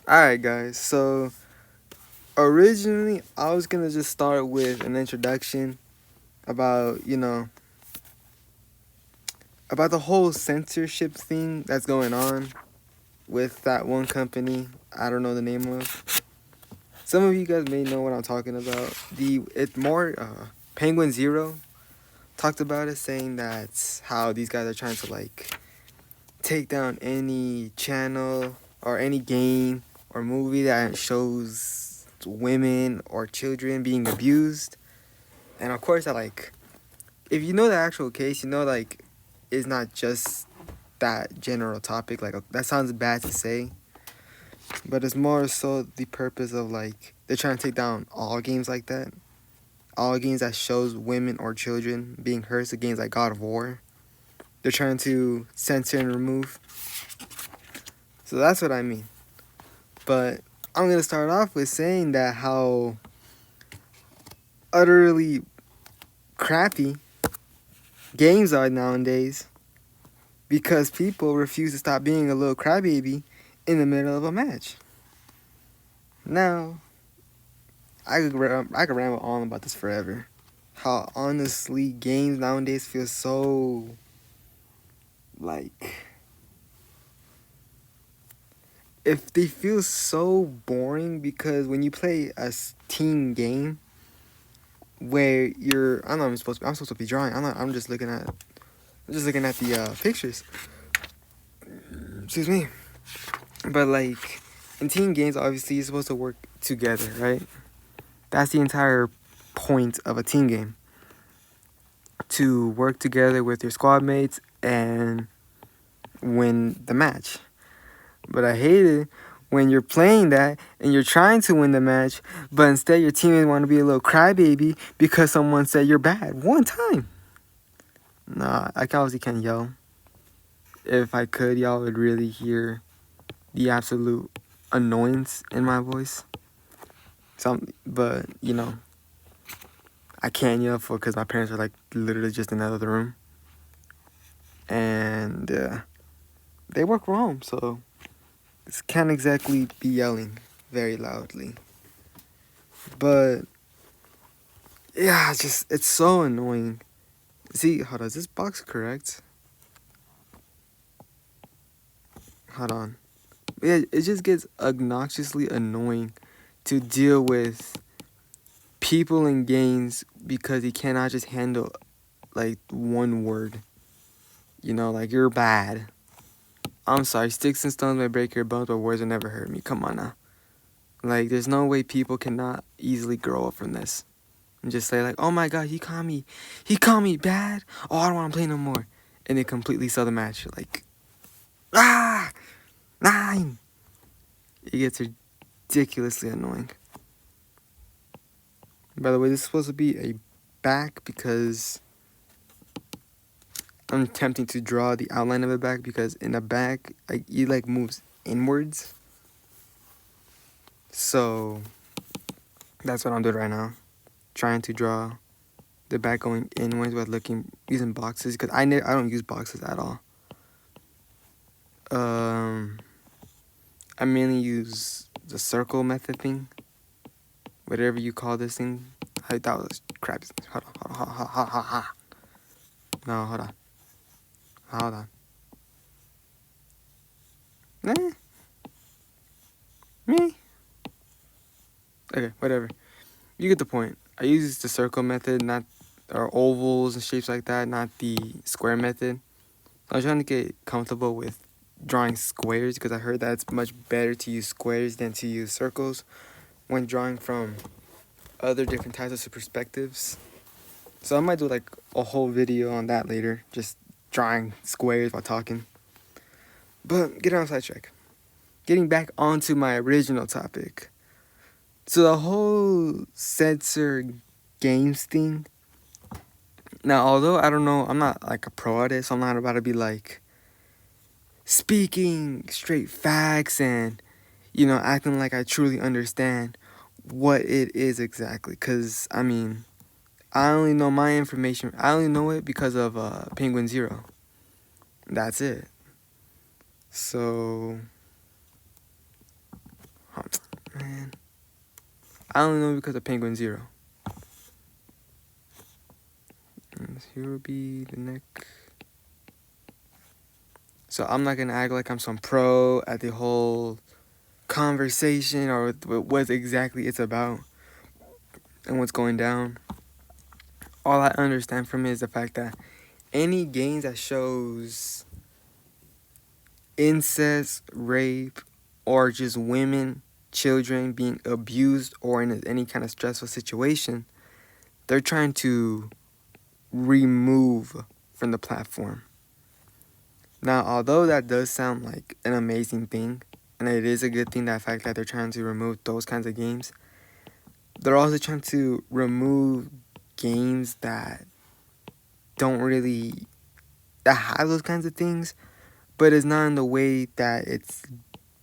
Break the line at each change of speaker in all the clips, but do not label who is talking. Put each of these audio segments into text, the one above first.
Alright, guys, so originally I was gonna just start with an introduction about, about the whole censorship thing that's going on with that one company. I don't know the name of. Some of you guys may know what I'm talking about. Penguin Zero talked about it, saying that's how these guys are trying to like take down any channel or any game or movie that shows women or children being abused. And of course, if you know the actual case, it's not just that general topic. That sounds bad to say, but it's more so the purpose of they're trying to take down all games like that. All games that shows women or children being hurt, so games like God of War. They're trying to censor and remove. So that's what I mean. But I'm gonna start off with saying that how utterly crappy games are nowadays because people refuse to stop being a little crybaby in the middle of a match. Now, I could ramble on about this forever. How honestly games nowadays feel so like if they feel so boring because when you play a team game where you're I'm supposed to be drawing. I'm just looking at the pictures. Excuse me. But in team games, obviously you're supposed to work together, right? That's the entire point of a team game. To work together with your squad mates and win the match. But I hate it when you're playing that and you're trying to win the match, but instead your teammates want to be a little crybaby because someone said you're bad one time. Nah, I obviously can't yell. If I could, y'all would really hear the absolute annoyance in my voice. But I can't yell for because my parents are literally just in the other room, and they work from home, so can't exactly be yelling very loudly. But yeah, it's so annoying. See, hold on, is this box correct? Hold on. Yeah, it just gets obnoxiously annoying to deal with people in games because you cannot just handle one word. You're bad. I'm sorry, sticks and stones may break your bones, but words will never hurt me. Come on now. There's no way people cannot easily grow up from this. And just say oh my god, he called me bad. Oh, I don't want to play no more. And they completely sell the match. Ah, 9. It gets ridiculously annoying. By the way, this is supposed to be a back because I'm attempting to draw the outline of a back because in the back, it moves inwards. So that's what I'm doing right now, trying to draw the back going inwards with using boxes because I don't use boxes at all. I mainly use the circle method thing, whatever you call this thing. That was crap. Hold on. No, hold on. Me. Okay, whatever. You get the point. I use the circle method, or ovals and shapes like that, not the square method. I was trying to get comfortable with drawing squares because I heard that it's much better to use squares than to use circles when drawing from other different types of perspectives. So I might do a whole video on that later, just drawing squares while talking. But getting on sidetrack. Getting back onto my original topic. So the whole censor games thing. Now, although I don't know, I'm not a pro at it, so I'm not about to be speaking straight facts and acting like I truly understand what it is exactly. Because I only know my information. I only know it because of Penguin Zero. That's it. So Oh, man. I only know because of Penguin Zero. And here will be the next. So I'm not gonna act like I'm some pro at the whole conversation or what exactly it's about and what's going down. All I understand from it is the fact that any games that shows incest, rape, or just women, children being abused or in any kind of stressful situation, they're trying to remove from the platform. Now, although that does sound like an amazing thing, and it is a good thing, that fact that they're trying to remove those kinds of games, they're also trying to remove games that don't really, that have those kinds of things, but it's not in the way that it's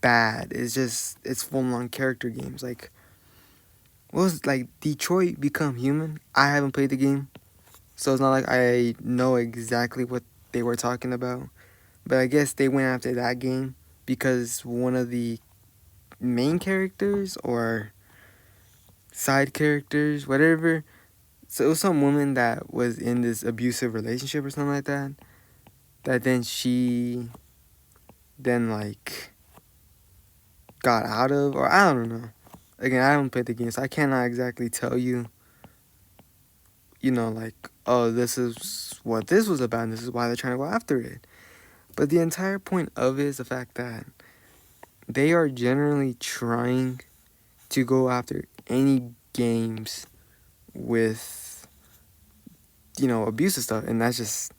bad. It's just, it's full-on character games. Like, what was, like, Detroit Become Human? I haven't played the game, so it's not like I know exactly what they were talking about. But I guess they went after that game because one of the main characters or side characters, whatever. So it was some woman that was in this abusive relationship or something like that. That then she then like got out of, or I don't know. Again, I haven't played the game, so I cannot exactly tell you, like, oh, this is what this was about and this is why they're trying to go after it. But the entire point of it is the fact that they are generally trying to go after any games with, abusive stuff. And that's just,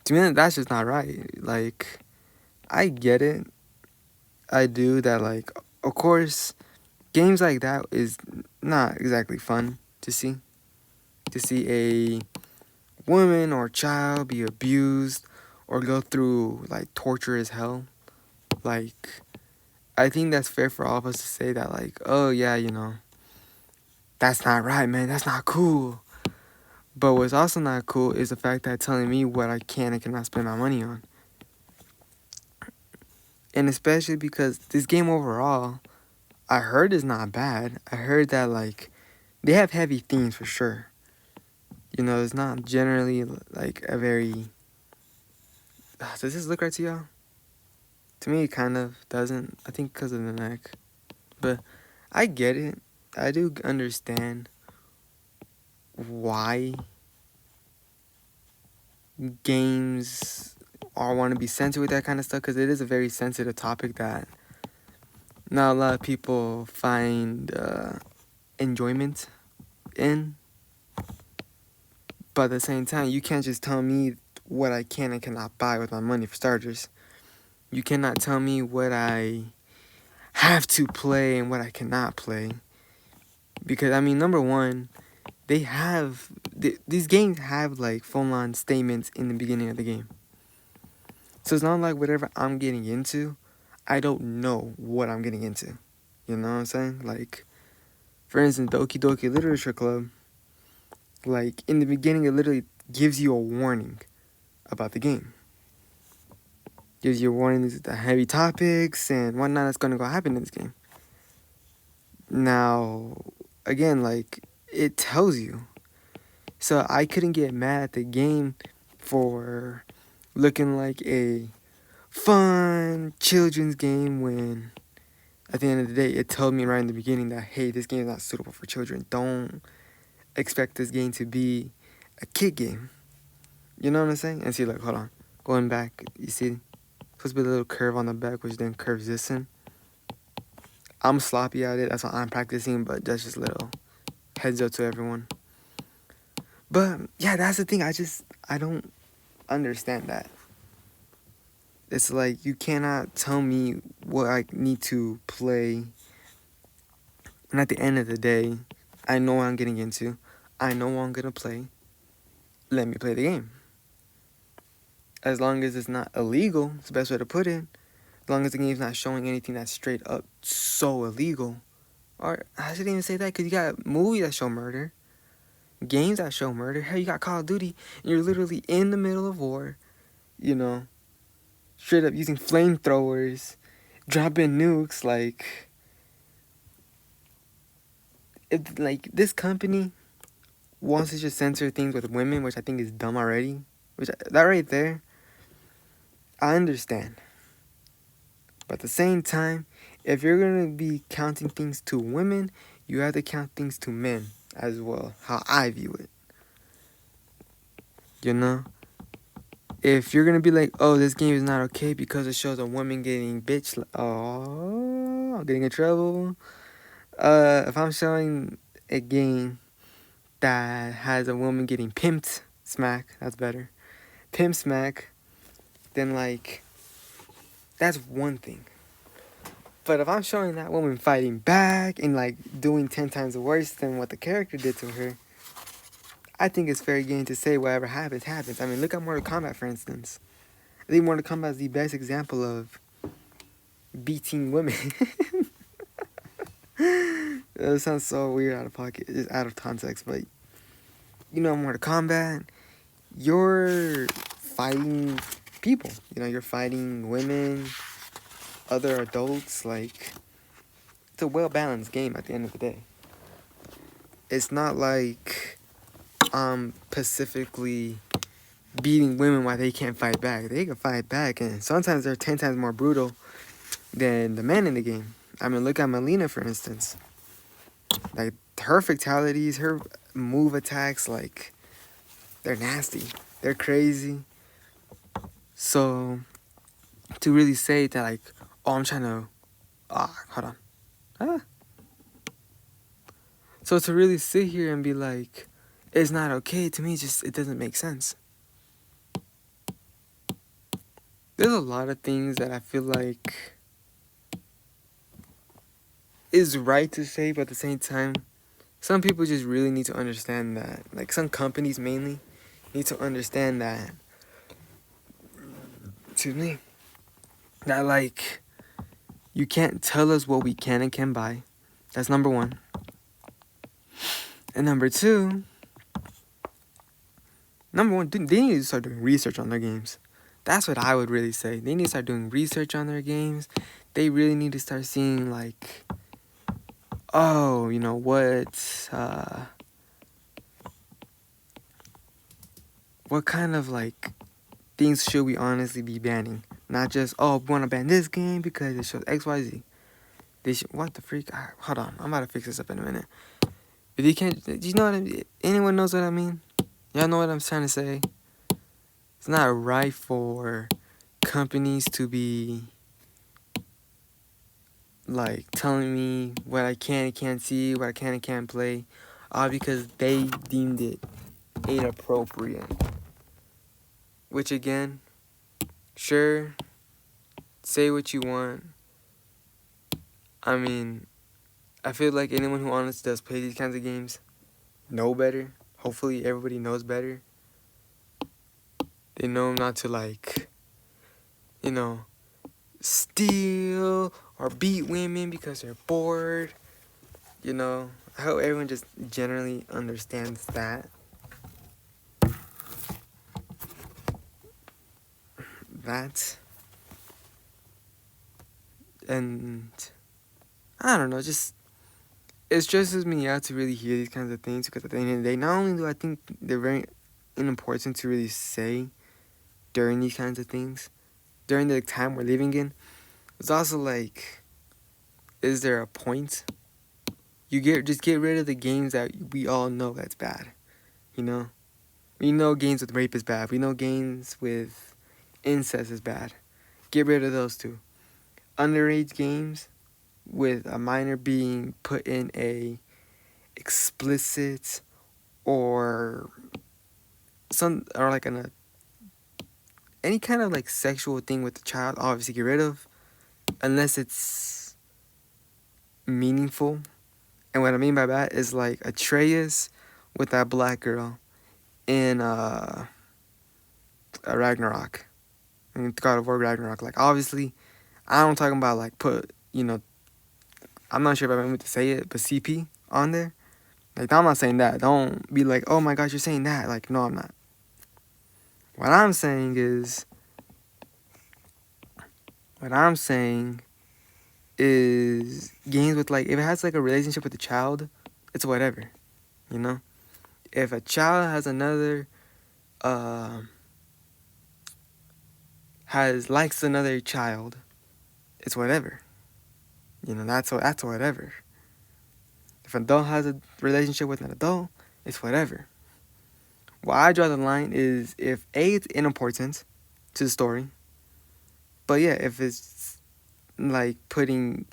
to me, that's just not right. Like, I get it. I do that, like, of course, games like that is not exactly fun to see. To see a woman or child be abused or go through, like, torture as hell. Like, I think that's fair for all of us to say that, like, oh, yeah, that's not right, man. That's not cool. But what's also not cool is the fact that telling me what I can and cannot spend my money on. And especially because this game overall, I heard is not bad. I heard that, like, they have heavy themes for sure. It's not generally, like, a very... Does this look right to y'all? To me, it kind of doesn't. I think because of the neck. But I get it. I do understand why games all want to be sensitive with that kind of stuff, because it is a very sensitive topic that not a lot of people find enjoyment in. But at the same time, you can't just tell me what I can and cannot buy with my money, for starters. You cannot tell me what I have to play and what I cannot play. Because, I mean, number one, these games have, like, full-on statements in the beginning of the game. So it's not like whatever I'm getting into, I don't know what I'm getting into. You know what I'm saying? Like, for instance, Doki Doki Literature Club, like, in the beginning, it literally gives you a warning about the game. Gives you a warning, the heavy topics and whatnot that's going to go happen in this game. Now, again, like, it tells you. So I couldn't get mad at the game for looking like a fun children's game when at the end of the day it told me right in the beginning that, hey, this game is not suitable for children. Don't expect this game to be a kid game. You know what I'm saying? And see, like, hold on, going back, you see, supposed to be a little curve on the back, which then curves this in. I'm sloppy at it, that's what I'm practicing, but that's just a little heads up to everyone. But yeah, that's the thing, I don't understand that. It's like, you cannot tell me what I need to play. And at the end of the day, I know what I'm getting into. I know what I'm going to play. Let me play the game. As long as it's not illegal, it's the best way to put it. As long as the game's not showing anything that's straight up so illegal. Or, I shouldn't even say that, because you got movies that show murder. Games that show murder. Hell, you got Call of Duty, and you're literally in the middle of war. Straight up using flamethrowers, dropping nukes, like, if like this company wants to just censor things with women, which I think is dumb already, that right there, I understand. But at the same time, if you're gonna be counting things to women, you have to count things to men as well. How I view it, you know. If you're gonna be like, oh, this game is not okay because it shows a woman getting oh, I'm getting in trouble. If I'm showing a game that has a woman getting pimped smack, that's better. Pimp smack, then like that's one thing. But if I'm showing that woman fighting back and like doing 10 times worse than what the character did to her, I think it's fair game to say whatever happens, happens. I mean, look at Mortal Kombat, for instance. I think Mortal Kombat is the best example of beating women. That sounds so weird out of pocket, just out of context, but you know, Mortal Kombat, you're fighting people. You know, you're fighting women, other adults. Like, it's a well balanced game at the end of the day. It's not like specifically beating women while they can't fight back. They can fight back, and sometimes they're 10 times more brutal than the men in the game. I mean, look at Melina, for instance. Like, her fatalities, her move attacks, like, they're nasty. They're crazy. So, to really say that, like, oh, I'm trying to... hold on. So, to really sit here and be like, it's not okay, to me, it doesn't make sense. There's a lot of things that I feel like is right to say, but at the same time, some people just really need to understand that. Like, some companies mainly need to understand that, excuse me, that, like, you can't tell us what we can and can't buy. That's number one. And number one, they need to start doing research on their games. That's what I would really say. They need to start doing research on their games. They really need to start seeing, like, oh, you know, what kind of, like, things should we honestly be banning? Not just, oh, we want to ban this game because it shows XYZ. What the freak? Hold on, I'm about to fix this up in a minute. If you can't, do you know what I mean? Anyone knows what I mean? Y'all know what I'm trying to say? It's not right for companies to be, like, telling me what I can and can't see, what I can and can't play, all because they deemed it inappropriate. Which, again, sure, say what you want. I mean, I feel like anyone who honestly does play these kinds of games know better. Hopefully everybody knows better. They know not to, like, you know, steal or beat women because they're bored. You know, I hope everyone just generally understands that. And I don't know, it stresses me out to really hear these kinds of things, because at the end of the day, not only do I think they're very important to really say during these kinds of things, during the time we're living in, it's also like, is there a point? Just get rid of the games that we all know that's bad, you know? We know games with rape is bad. We know games with incest is bad. Get rid of those two. Underage games with a minor being put in a explicit or any kind of, like, sexual thing with the child, obviously get rid of, unless it's meaningful. And what I mean by that is, like, Atreus with that black girl in a Ragnarok, in God of War Ragnarok. Like, obviously, I'm talking about, like, I'm not sure if I'm able to say it, but CP on there. Like, I'm not saying that. Don't be like, oh my gosh, you're saying that. Like, no, I'm not. What I'm saying is games with, like, if it has, like, a relationship with the child, it's whatever, you know. If a child has another, has likes another child, it's whatever, you know. That's whatever. If an adult has a relationship with an adult, it's whatever. Where I draw the line is if A, it's unimportant to the story, but yeah, if it's like putting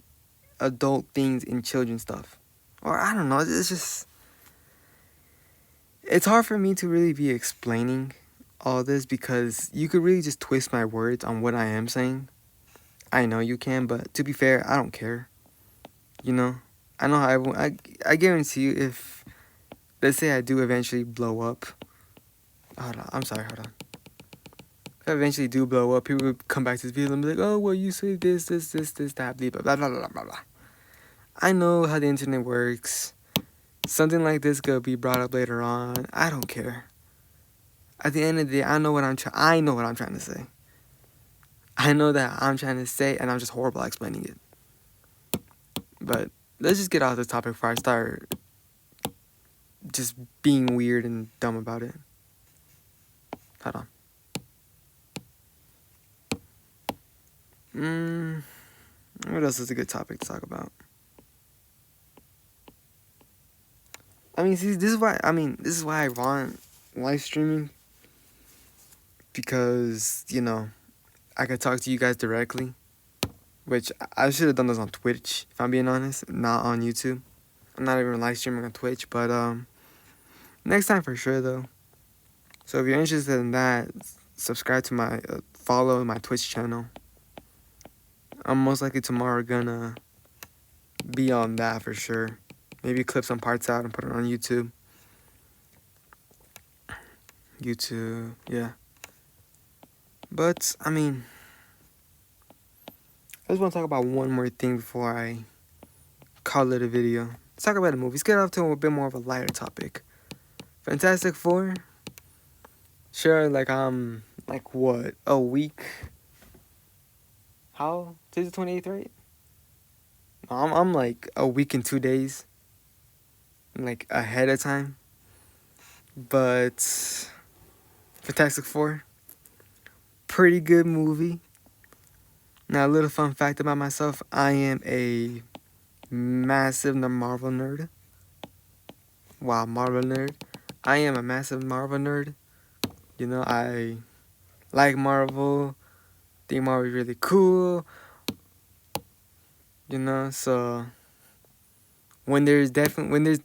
adult things in children's stuff, or I don't know, it's just, it's hard for me to really be explaining all this because you could really just twist my words on what I am saying. I know you can, but to be fair, I don't care. You know, I know how everyone. I guarantee you, if let's say I do eventually blow up. Hold on, I'm sorry. Hold on. If I eventually do blow up, people would come back to this video and be like, "Oh, well, you say this, that, blah, blah, blah, blah, blah, blah." I know how the internet works. Something like this could be brought up later on. I don't care. At the end of the day, I know what I'm trying to say. I know that I'm trying to say, and I'm just horrible at explaining it. But let's just get off this topic before I start just being weird and dumb about it. Hold on. What else is a good topic to talk about? I mean, see, this is why I want live streaming, because, you know, I could talk to you guys directly, which I should have done this on Twitch, if I'm being honest, not on YouTube. I'm not even live streaming on Twitch, but next time for sure though. So if you're interested in that, subscribe to my follow my Twitch channel. I'm most likely tomorrow gonna be on that for sure. Maybe clip some parts out and put it on YouTube. Yeah. But I mean, I just want to talk about one more thing before I call it a video. Let's talk about the movie. Let's get off to a bit more of a lighter topic. Fantastic Four. Sure, like what? A week? How? Today's the 28th, right? No, I'm like a week and 2 days. Like ahead of time. But Fantastic Four. Pretty good movie. Now, a little fun fact about myself. I am a massive Marvel nerd. Wow, Marvel nerd. I am a massive Marvel nerd. You know, I like Marvel. Think Marvel is really cool. You know, so when there's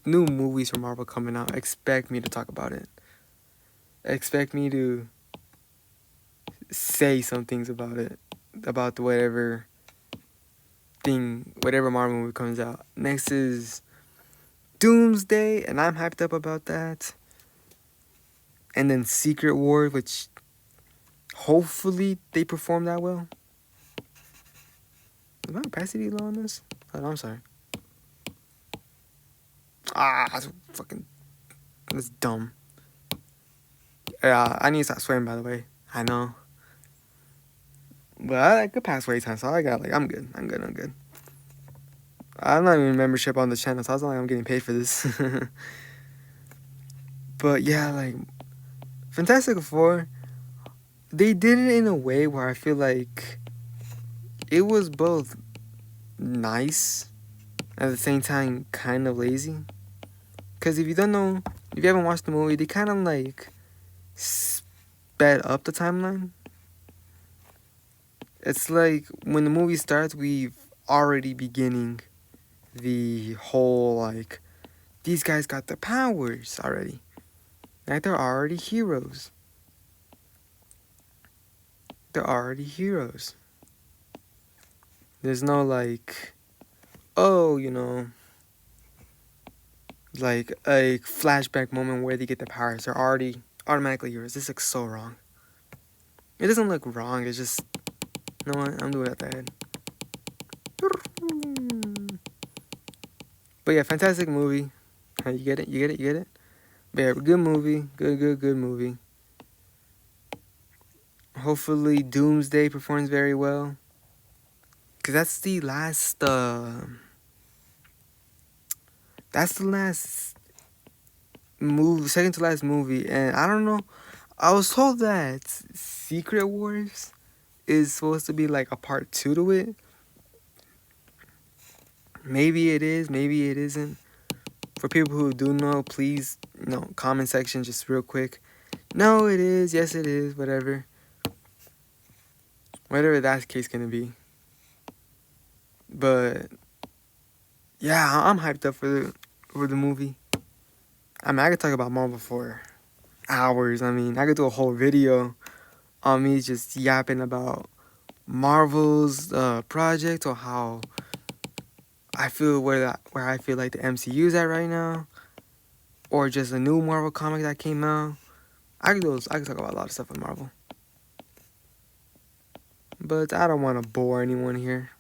new movies from Marvel coming out, expect me to talk about it. Expect me to say some things about it, about whatever Marvel movie comes out. Next is Doomsday, and I'm hyped up about that. And then Secret War, which hopefully they perform that well. Is my opacity low on this? Oh, I'm sorry. That's dumb. I need to stop swearing, by the way. I know. But I could pass wait time, so I'm good. I'm good. I'm not even membership on the channel, so it's not like I'm getting paid for this. But yeah, like, Fantastic Four, they did it in a way where I feel like it was both nice, at the same time kind of lazy. Because if you haven't watched the movie, they kind of like sped up the timeline. It's like when the movie starts, we've already beginning the whole, like, these guys got the powers already. Like, they're already heroes. There's no, like, oh, you know, like a flashback moment where they get the powers. They're already automatically heroes. This looks so wrong. It doesn't look wrong. It's just, you know what? I'm doing it at the head. But yeah, fantastic movie. You get it? But yeah, good movie. Good movie. Hopefully Doomsday performs very well. Because that's the That's the last movie, second to last movie, and I don't know. I was told that Secret Wars is supposed to be like a part two to it. Maybe it is, maybe it isn't. For people who do know, please, comment section just real quick. No, it is. Yes, it is. Whatever. Whatever that case gonna be. But yeah, I'm hyped up for the movie. I mean, I could talk about Marvel for hours. I mean, I could do a whole video on me just yapping about Marvel's project, or how I feel where I feel like the MCU's at right now, or just a new Marvel comic that came out. I could talk about a lot of stuff with Marvel, but I don't want to bore anyone here.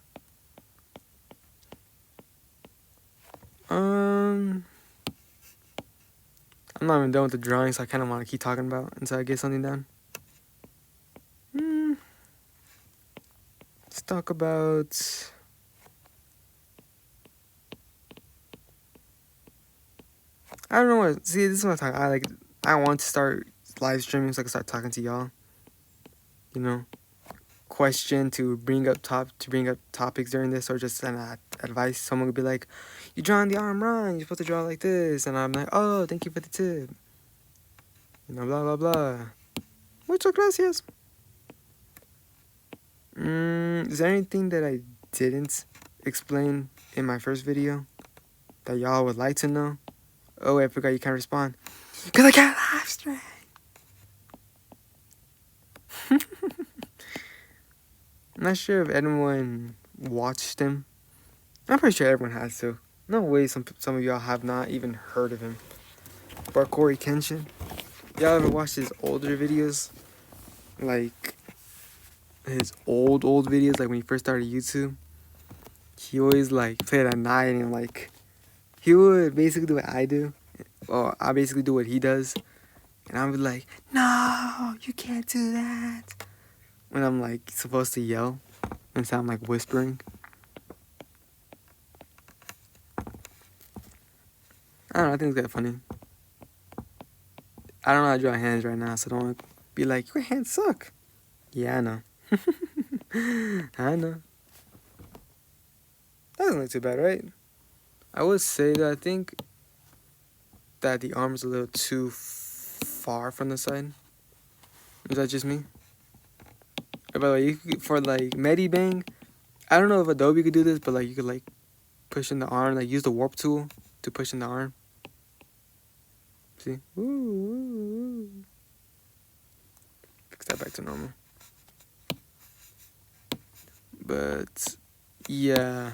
I'm not even done with the drawing, so I kind of want to keep talking about until I get something done. Let's talk about. I don't know what. See, this is what I'm talking. I want to start live streaming so I can start talking to y'all. Question to bring up topics during this, or just an advice. Someone would be like, "You drawing the arm wrong. You're supposed to draw like this," and I'm like, "Oh, thank you for the tip." Blah blah blah. Muchas gracias. Is there anything that I didn't explain in my first video that y'all would like to know? Oh, wait, I forgot you can't respond. Because I can't live stream. I'm not sure if anyone watched him. I'm pretty sure everyone has to. No way some of y'all have not even heard of him. Barcory Kenshin. Y'all ever watched his older videos? Like, his old videos, like when he first started YouTube? He always, like, played at night, and, like, he would basically do what I do. Or I basically do what he does. And I'll be like, "No, you can't do that." When I'm, like, supposed to yell and sound like whispering. I don't know, I think it's kind of funny. I don't know how to draw hands right now, so don't be like, "Your hands suck." Yeah, I know. I know. That doesn't look too bad, right? I would say that I think that the arm is a little too far from the side. Is that just me? By the way, for like Medibang, I don't know if Adobe could do this, but like you could like push in the arm, like use the warp tool to push in the arm. See? Ooh. Fix that back to normal. But yeah,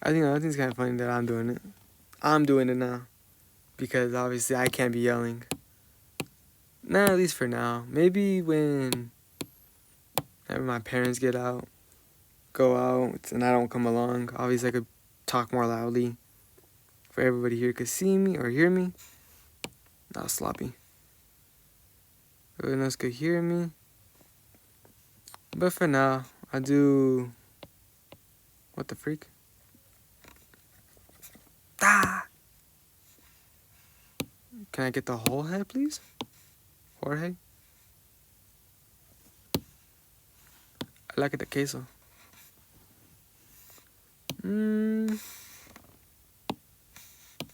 I think it's kind of funny that I'm doing it. I'm doing it now because obviously I can't be yelling. Nah, at least for now. Maybe when my parents go out, and I don't come along, obviously I could talk more loudly for everybody here could see me or hear me. Not sloppy. Everyone else could hear me. But for now, I do. What the freak? Ah! Can I get the whole head, please? Jorge? I like it, the queso.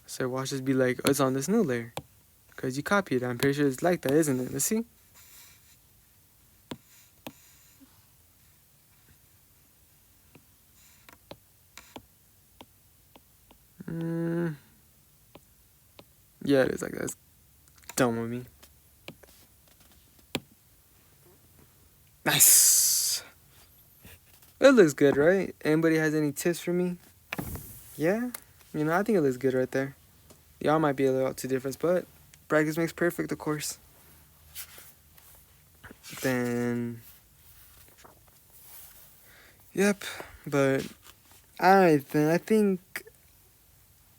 So watch this be like, oh, it's on this new layer. Because you copied it. I'm pretty sure it's like that, isn't it? Let's see. Yeah, it is like that. It's dumb with me. Nice. It looks good, right? Anybody has any tips for me? Yeah? I think it looks good right there. Y'all might be a little too different, but practice makes perfect, of course. Then, yep. But, alright then. I think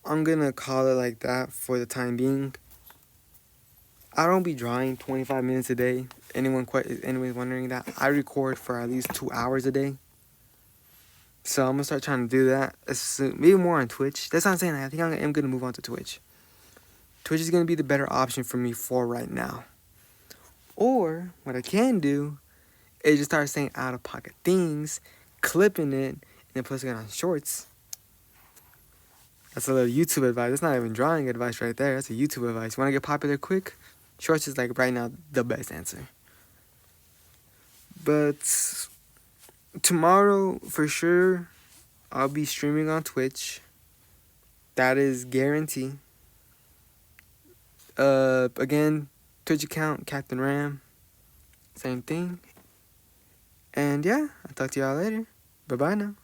I'm gonna call it like that for the time being. I don't be drawing 25 minutes a day. Anyone wondering that? I record for at least 2 hours a day. So I'm gonna start trying to do that as soon, maybe more on Twitch. That's what I'm saying. I think I am gonna move on to Twitch. Twitch is gonna be the better option for me for right now. Or what I can do is just start saying out of pocket things, clipping it, and then posting it on shorts. That's a little YouTube advice. That's not even drawing advice right there. That's a YouTube advice. You wanna get popular quick? Shorts is like right now the best answer. But tomorrow for sure I'll be streaming on Twitch. That is guarantee. Again, Twitch account, Captain Ram. Same thing. And yeah, I'll talk to y'all later. Bye bye now.